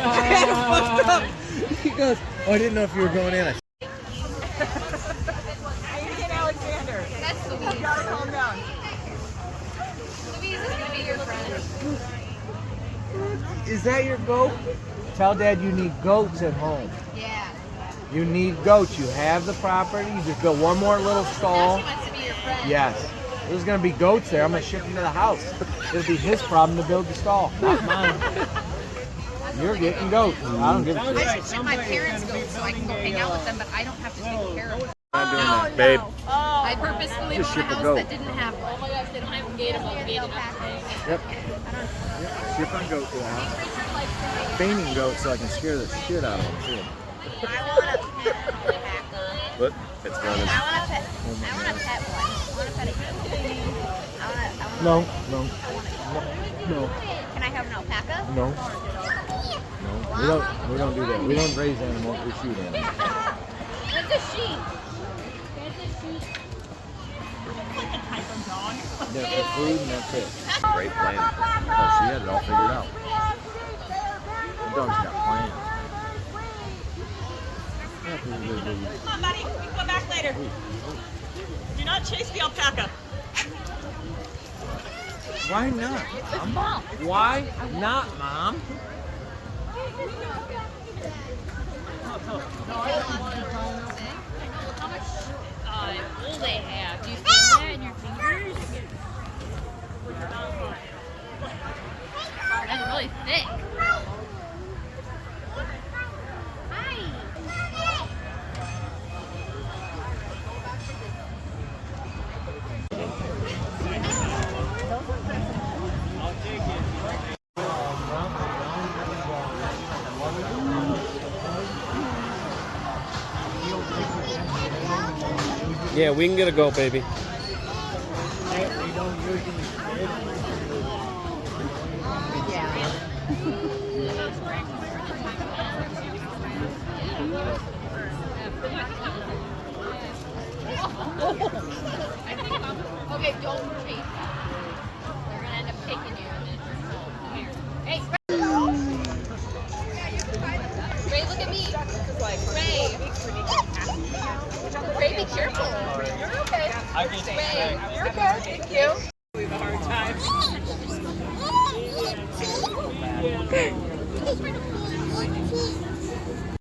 fucked up. He goes, oh, I didn't know if you were going in. I need to get Alexander. That's Louise. You gotta calm down. Louise is gonna be your friend. Is that your goat? Tell Dad you need goats at home. Yeah. You need goats. You have the property. You just build one more little Now stall. she wants to be your friend. Yes. There's going to be goats there. I'm going to ship them to the house. It'll be his problem to build the stall, not mine. You're getting goats. I don't give a shit. I should ship my parents go so I can go hang out with them, but I don't have to take care of them. I'm doing that, babe. I purposefully Just bought a ship a house goat. that didn't have one. Oh my gosh, they don't have gated Yep. Ship on goat to the house. Fainting goats so I can scare the shit out of them, too. I want a pet alpaca. But it's running. I want a pet one. I want a pet a No, no, no, Can I have an alpaca? no. No, we don't do that. We don't raise animals, we shoot animals. It's a sheep. That's the food and that's it. Great plan. Oh, she had it all figured out. The dog's got plans. Come on, buddy. We can go back later. Do not chase the alpaca. Why not? Mom? Why not, Mom? How much wool they have? Do you feel that in your fingers? That's really thick. Hi. Yeah, we can get a goat, baby. Okay, don't chase. They're gonna end up taking you. And then, here. Hey, Ray, look at me. Ray, be careful. You're okay. Ray, You're okay. Thank you.